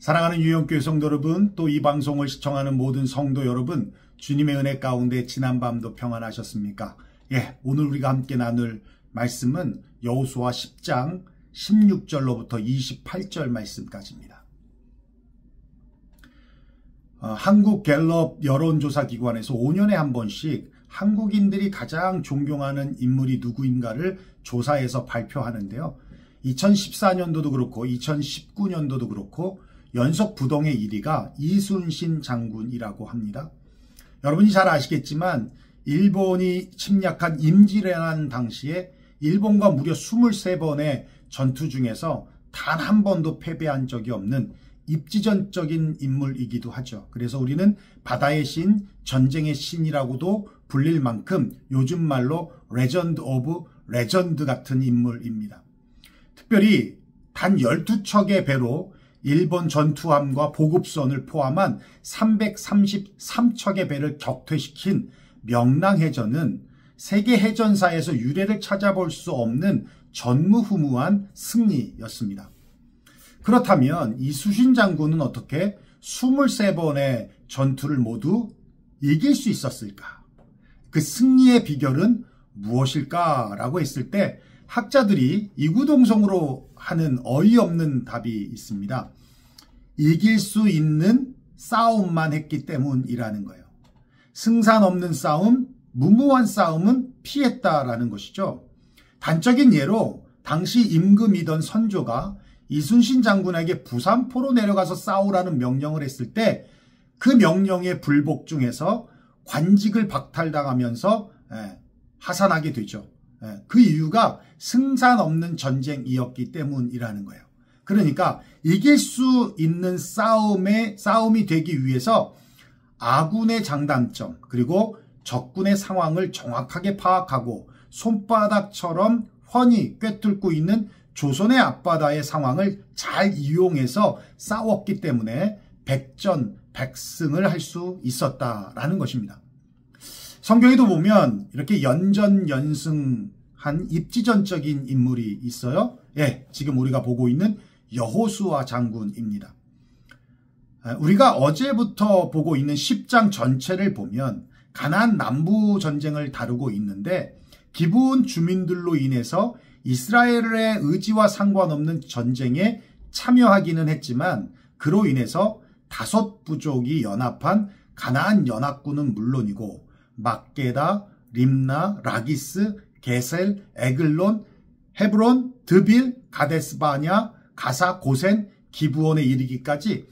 사랑하는 유영교회 성도 여러분, 또 이 방송을 시청하는 모든 성도 여러분, 주님의 은혜 가운데 지난밤도 평안하셨습니까? 예, 오늘 우리가 함께 나눌 말씀은 여호수아 10장 16절로부터 28절 말씀까지입니다. 한국 갤럽 여론조사 기관에서 5년에 한 번씩 한국인들이 가장 존경하는 인물이 누구인가를 조사해서 발표하는데요. 2014년도도 그렇고 2019년도도 그렇고 연속 부동의 1위가 이순신 장군이라고 합니다. 여러분이 잘 아시겠지만 일본이 침략한 임진왜란 당시에 일본과 무려 23번의 전투 중에서 단 한 번도 패배한 적이 없는 입지전적인 인물이기도 하죠. 그래서 우리는 바다의 신, 전쟁의 신이라고도 불릴 만큼 요즘 말로 레전드 오브 레전드 같은 인물입니다. 특별히 단 12척의 배로 일본 전투함과 보급선을 포함한 333척의 배를 격퇴시킨 명랑해전은 세계 해전사에서 유례를 찾아볼 수 없는 전무후무한 승리였습니다. 그렇다면 이순신 장군은 어떻게 23번의 전투를 모두 이길 수 있었을까? 그 승리의 비결은 무엇일까라고 했을 때 학자들이 이구동성으로 하는 어이없는 답이 있습니다. 이길 수 있는 싸움만 했기 때문이라는 거예요. 승산 없는 싸움, 무모한 싸움은 피했다라는 것이죠. 단적인 예로 당시 임금이던 선조가 이순신 장군에게 부산포로 내려가서 싸우라는 명령을 했을 때 그 명령에 불복중해서 관직을 박탈당하면서 하산하게 되죠. 그 이유가 승산 없는 전쟁이었기 때문이라는 거예요. 그러니까 이길 수 있는 싸움이 되기 위해서 아군의 장단점 그리고 적군의 상황을 정확하게 파악하고 손바닥처럼 훤히 꿰뚫고 있는 조선의 앞바다의 상황을 잘 이용해서 싸웠기 때문에 백전백승을 할 수 있었다라는 것입니다. 성경에도 보면 이렇게 연전연승한 입지전적인 인물이 있어요. 예, 지금 우리가 보고 있는 여호수아 장군입니다. 우리가 어제부터 보고 있는 10장 전체를 보면 가나안 남부 전쟁을 다루고 있는데 기브온 주민들로 인해서 이스라엘의 의지와 상관없는 전쟁에 참여하기는 했지만 그로 인해서 5부족이 연합한 가나안 연합군은 물론이고 막게다, 림나, 라기스, 게셀, 에글론, 헤브론, 드빌, 가데스바냐, 가사, 고센, 기브온에 이르기까지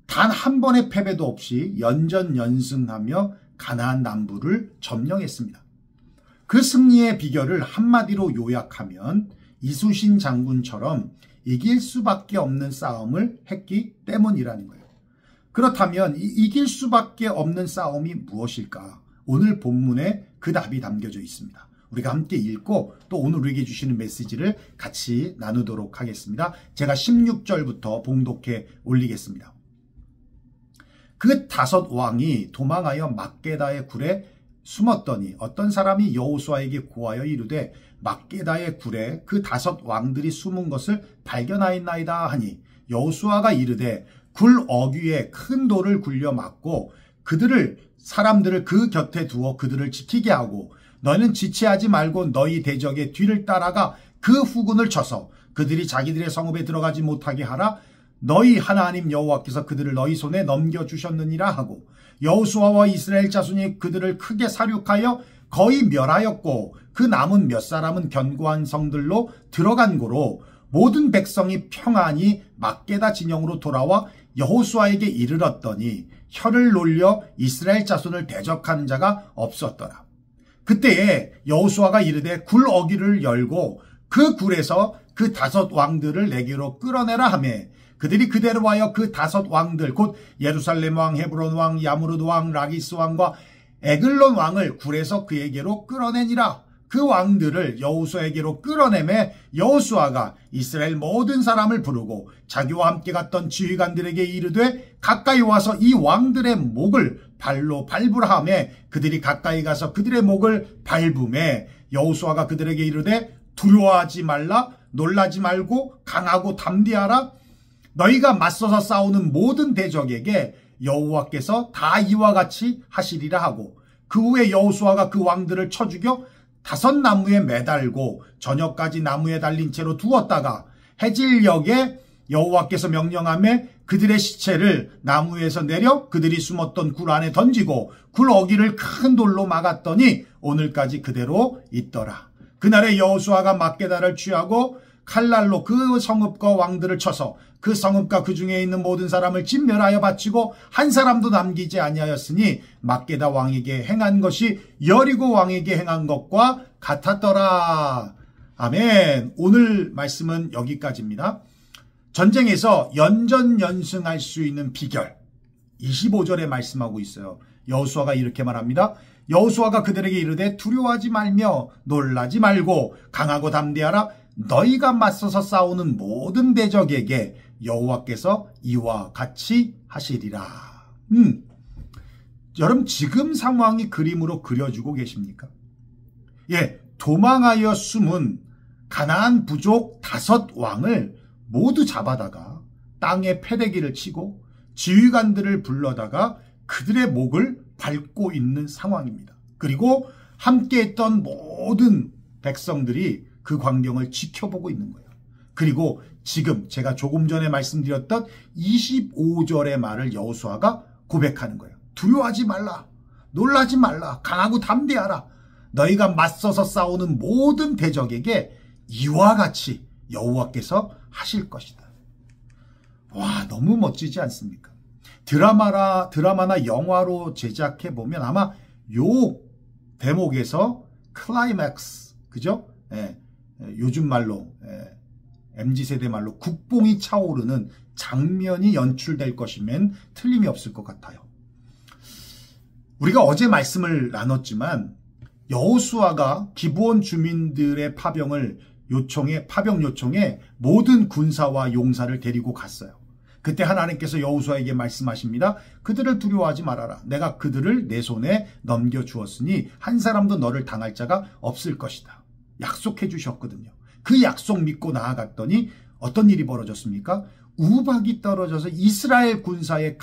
단 한 번의 패배도 없이 연전연승하며 가나안 남부를 점령했습니다. 그 승리의 비결을 한마디로 요약하면 이순신 장군처럼 이길 수밖에 없는 싸움을 했기 때문이라는 거예요. 그렇다면 이길 수밖에 없는 싸움이 무엇일까? 오늘 본문에 그 답이 담겨져 있습니다. 우리가 함께 읽고 또 오늘 우리에게 주시는 메시지를 같이 나누도록 하겠습니다. 제가 16절부터 봉독해 올리겠습니다. 그 5 왕이 도망하여 막게다의 굴에 숨었더니 어떤 사람이 여호수아에게 고하여 이르되 막게다의 굴에 그 5 왕들이 숨은 것을 발견하였나이다 하니 여호수아가 이르되 굴 어귀에 큰 돌을 굴려 막고 사람들을 그 곁에 두어 그들을 지키게 하고 너희는 지체하지 말고 너희 대적의 뒤를 따라가 그 후군을 쳐서 그들이 자기들의 성읍에 들어가지 못하게 하라. 너희 하나님 여호와께서 그들을 너희 손에 넘겨주셨느니라 하고 여호수아와 이스라엘 자손이 그들을 크게 사륙하여 거의 멸하였고 그 남은 몇 사람은 견고한 성들로 들어간 고로 모든 백성이 평안히 막게다 진영으로 돌아와 여호수아에게 이르렀더니 혀를 놀려 이스라엘 자손을 대적하는 자가 없었더라. 그때에 여호수아가 이르되 굴 어귀를 열고 그 굴에서 그 5 왕들을 내게로 끌어내라 하매 그들이 그대로 하여 그 5 왕들 곧 예루살렘 왕, 헤브론 왕, 야무르드 왕, 라기스 왕과 에글론 왕을 굴에서 그에게로 끌어내니라. 그 왕들을 여호수아에게로 끌어내매 여호수아가 이스라엘 모든 사람을 부르고 자기와 함께 갔던 지휘관들에게 이르되 가까이 와서 이 왕들의 목을 발로 밟으라 하매 그들이 가까이 가서 그들의 목을 밟음에 여호수아가 그들에게 이르되 두려워하지 말라 놀라지 말고 강하고 담대하라 너희가 맞서서 싸우는 모든 대적에게 여호와께서 다 이와 같이 하시리라 하고 그 후에 여호수아가 그 왕들을 쳐 죽여 5 나무에 매달고 저녁까지 나무에 달린 채로 두었다가 해질녘에 여호와께서 명령하며 그들의 시체를 나무에서 내려 그들이 숨었던 굴 안에 던지고 굴 어귀를 큰 돌로 막았더니 오늘까지 그대로 있더라. 그날에 여호수아가 막게다를 취하고 칼날로 그 성읍과 왕들을 쳐서 그 성읍과 그 중에 있는 모든 사람을 진멸하여 바치고 한 사람도 남기지 아니하였으니 막게다 왕에게 행한 것이 여리고 왕에게 행한 것과 같았더라. 아멘. 오늘 말씀은 여기까지입니다. 전쟁에서 연전연승할 수 있는 비결 25절에 말씀하고 있어요. 여호수아가 이렇게 말합니다. 여호수아가 그들에게 이르되 두려워하지 말며 놀라지 말고 강하고 담대하라. 너희가 맞서서 싸우는 모든 대적에게 여호와께서 이와 같이 하시리라. 여러분 지금 상황이 그림으로 그려지고 계십니까? 예, 도망하여 숨은 가나안 부족 5 왕을 모두 잡아다가 땅에 패대기를 치고 지휘관들을 불러다가 그들의 목을 밟고 있는 상황입니다. 그리고 함께했던 모든 백성들이 그 광경을 지켜보고 있는 거예요. 그리고 지금 제가 조금 전에 말씀드렸던 25절의 말을 여호수아가 고백하는 거예요. 두려워하지 말라. 놀라지 말라. 강하고 담대하라. 너희가 맞서서 싸우는 모든 대적에게 이와 같이 여호와께서 하실 것이다. 와, 너무 멋지지 않습니까? 드라마나 영화로 제작해보면 아마 요 대목에서 클라이맥스, 그죠? 예, 요즘 말로, MZ세대 말로 국뽕이 차오르는 장면이 연출될 것이면 틀림이 없을 것 같아요. 우리가 어제 말씀을 나눴지만 여호수아가 기브온 주민들의 파병 요청에 모든 군사와 용사를 데리고 갔어요. 그때 하나님께서 여호수아에게 말씀하십니다. 그들을 두려워하지 말아라. 내가 그들을 내 손에 넘겨주었으니 한 사람도 너를 당할 자가 없을 것이다. 약속해 주셨거든요. 그 약속 믿고 나아갔더니 어떤 일이 벌어졌습니까? 우박이 떨어져서 이스라엘 군사의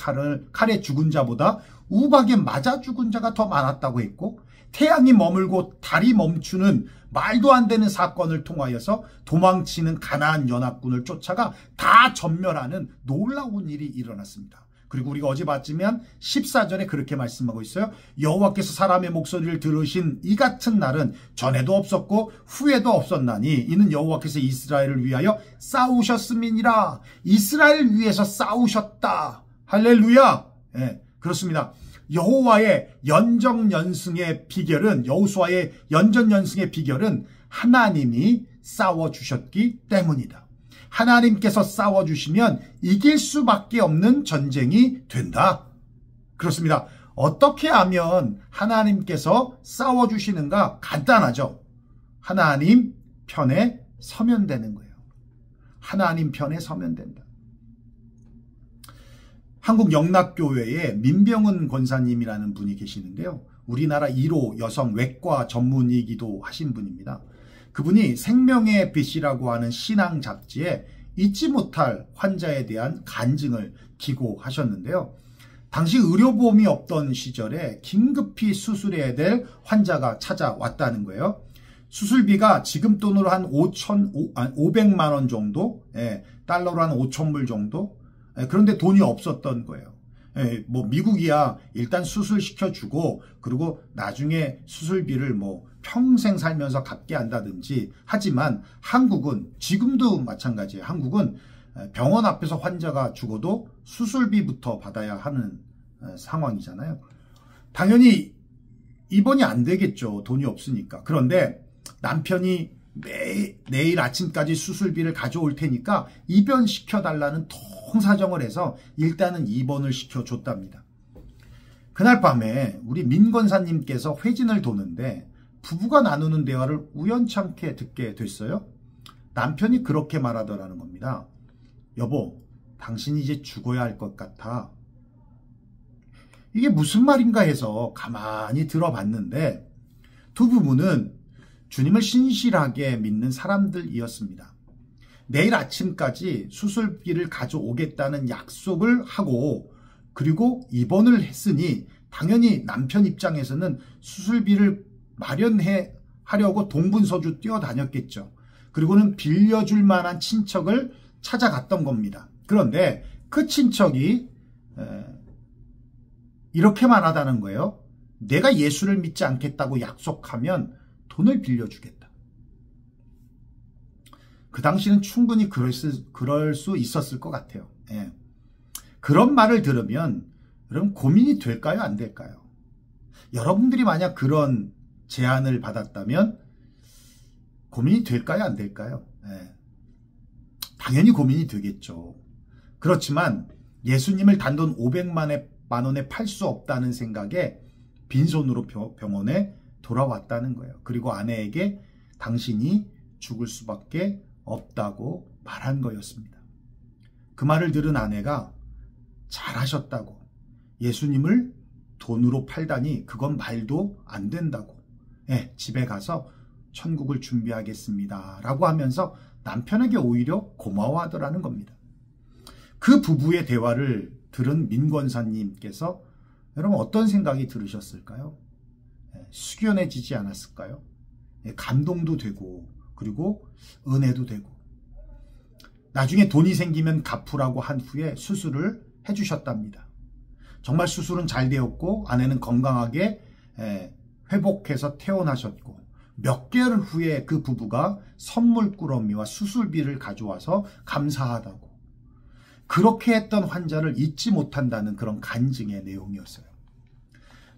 칼에 죽은 자보다 우박에 맞아 죽은 자가 더 많았다고 했고 태양이 머물고 달이 멈추는 말도 안 되는 사건을 통하여서 도망치는 가나안 연합군을 쫓아가 다 전멸하는 놀라운 일이 일어났습니다. 그리고 우리가 어제 봤지만 14절에 그렇게 말씀하고 있어요. 여호와께서 사람의 목소리를 들으신 이 같은 날은 전에도 없었고 후에도 없었나니 이는 여호와께서 이스라엘을 위하여 싸우셨음이니라. 이스라엘 위해서 싸우셨다. 할렐루야. 네, 그렇습니다. 여호수아의 연전연승의 비결은 하나님이 싸워주셨기 때문이다. 하나님께서 싸워주시면 이길 수밖에 없는 전쟁이 된다. 그렇습니다. 어떻게 하면 하나님께서 싸워주시는가? 간단하죠. 하나님 편에 서면 되는 거예요. 하나님 편에 서면 된다. 한국영락교회에 민병은 권사님이라는 분이 계시는데요. 우리나라 1호 여성 외과 전문의기도 하신 분입니다. 그분이 생명의 빛이라고 하는 신앙 잡지에 잊지 못할 환자에 대한 간증을 기고하셨는데요. 당시 의료보험이 없던 시절에 긴급히 수술해야 될 환자가 찾아왔다는 거예요. 수술비가 지금 돈으로 한 500만 원 정도, 달러로 한 5,000불 정도, 그런데 돈이 없었던 거예요. 뭐 미국이야 일단 수술시켜주고 그리고 나중에 수술비를 뭐 평생 살면서 갚게 한다든지 하지만 한국은 지금도 마찬가지예요. 한국은 병원 앞에서 환자가 죽어도 수술비부터 받아야 하는 상황이잖아요. 당연히 입원이 안 되겠죠. 돈이 없으니까. 그런데 남편이 내일 아침까지 수술비를 가져올 테니까 입원시켜달라는 통사정을 해서 일단은 입원을 시켜줬답니다. 그날 밤에 우리 민 권사님께서 회진을 도는데 부부가 나누는 대화를 우연찮게 듣게 됐어요. 남편이 그렇게 말하더라는 겁니다. 여보, 당신이 이제 죽어야 할 것 같아. 이게 무슨 말인가 해서 가만히 들어봤는데 두 부부는 주님을 신실하게 믿는 사람들이었습니다. 내일 아침까지 수술비를 가져오겠다는 약속을 하고 그리고 입원을 했으니 당연히 남편 입장에서는 수술비를 마련해 하려고 동분서주 뛰어다녔겠죠. 그리고는 빌려줄 만한 친척을 찾아갔던 겁니다. 그런데 그 친척이 이렇게만 하다는 거예요. 내가 예수를 믿지 않겠다고 약속하면 돈을 빌려주겠다. 그 당시는 충분히 그럴 수 있었을 것 같아요. 예. 그런 말을 들으면 여러분 고민이 될까요? 안 될까요? 여러분들이 만약 그런 제안을 받았다면 고민이 될까요? 안 될까요? 예. 당연히 고민이 되겠죠. 그렇지만 예수님을 단돈 500만 원에 팔 수 없다는 생각에 빈손으로 병원에 돌아왔다는 거예요. 그리고 아내에게 당신이 죽을 수밖에 없다고 말한 거였습니다. 그 말을 들은 아내가 잘하셨다고, 예수님을 돈으로 팔다니 그건 말도 안 된다고, 집에 가서 천국을 준비하겠습니다 라고 하면서 남편에게 오히려 고마워하더라는 겁니다. 그 부부의 대화를 들은 민권사님께서 여러분 어떤 생각이 들으셨을까요? 숙연해지지 않았을까요? 감동도 되고 그리고 은혜도 되고, 나중에 돈이 생기면 갚으라고 한 후에 수술을 해주셨답니다. 정말 수술은 잘 되었고 아내는 건강하게 회복해서 퇴원하셨고, 몇 개월 후에 그 부부가 선물 꾸러미와 수술비를 가져와서 감사하다고, 그렇게 했던 환자를 잊지 못한다는 그런 간증의 내용이었어요.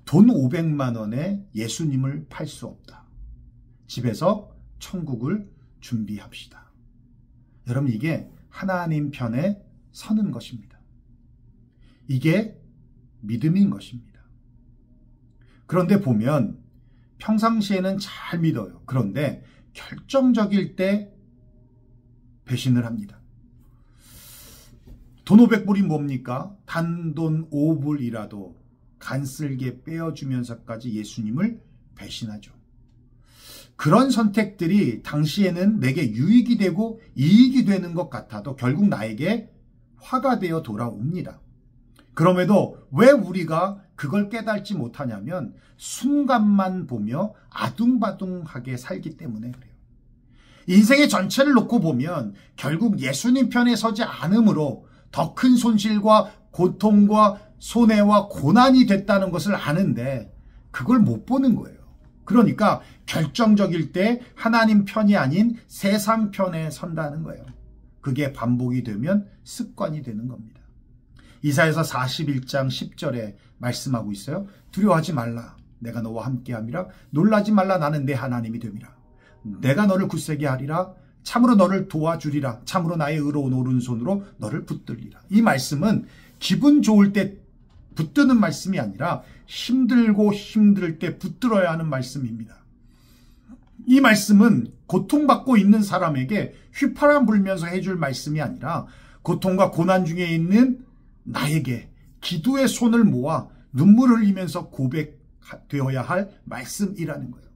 돈 500만 원에 예수님을 팔 수 없다. 집에서 천국을 준비합시다. 여러분, 이게 하나님 편에 서는 것입니다. 이게 믿음인 것입니다. 그런데 보면 평상시에는 잘 믿어요. 그런데 결정적일 때 배신을 합니다. 돈 500불이 뭡니까? 단돈 5불이라도 간쓸게 빼어주면서까지 예수님을 배신하죠. 그런 선택들이 당시에는 내게 유익이 되고 이익이 되는 것 같아도 결국 나에게 화가 되어 돌아옵니다. 그럼에도 왜 우리가 그걸 깨닫지 못하냐면 순간만 보며 아둥바둥하게 살기 때문에 그래요. 인생의 전체를 놓고 보면 결국 예수님 편에 서지 않으므로 더 큰 손실과 고통과 손해와 고난이 됐다는 것을 아는데 그걸 못 보는 거예요. 그러니까 결정적일 때 하나님 편이 아닌 세상 편에 선다는 거예요. 그게 반복이 되면 습관이 되는 겁니다. 이사야서 41장 10절에 말씀하고 있어요. 두려워하지 말라. 내가 너와 함께함이라. 놀라지 말라. 나는 내 하나님이 됨이라. 내가 너를 굳세게 하리라. 참으로 너를 도와주리라. 참으로 나의 의로운 오른손으로 너를 붙들리라. 이 말씀은 기분 좋을 때 붙드는 말씀이 아니라 힘들고 힘들 때 붙들어야 하는 말씀입니다. 이 말씀은 고통받고 있는 사람에게 휘파람 불면서 해줄 말씀이 아니라 고통과 고난 중에 있는 나에게 기도의 손을 모아 눈물을 흘리면서 고백되어야 할 말씀이라는 거예요.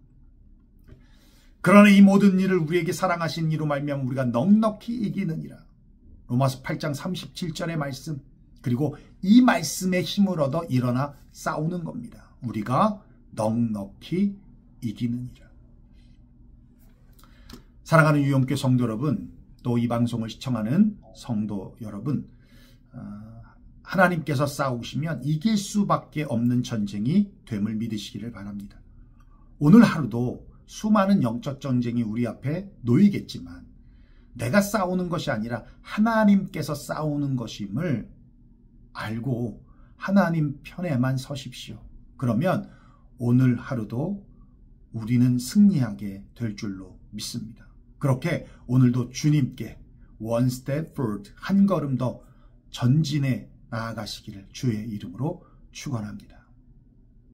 그러나 이 모든 일을 우리에게 사랑하신 이로 말미암아 우리가 넉넉히 이기느니라. 로마서 8장 37절의 말씀. 그리고 이 말씀의 힘을 얻어 일어나 싸우는 겁니다. 우리가 넉넉히 이기느니라. 사랑하는 유영교회 성도 여러분, 또 이 방송을 시청하는 성도 여러분, 하나님께서 싸우시면 이길 수밖에 없는 전쟁이 됨을 믿으시기를 바랍니다. 오늘 하루도 수많은 영적 전쟁이 우리 앞에 놓이겠지만 내가 싸우는 것이 아니라 하나님께서 싸우는 것임을 알고 하나님 편에만 서십시오. 그러면 오늘 하루도 우리는 승리하게 될 줄로 믿습니다. 그렇게 오늘도 주님께 one step forward, 한 걸음 더 전진해 나아가시기를 주의 이름으로 축원합니다.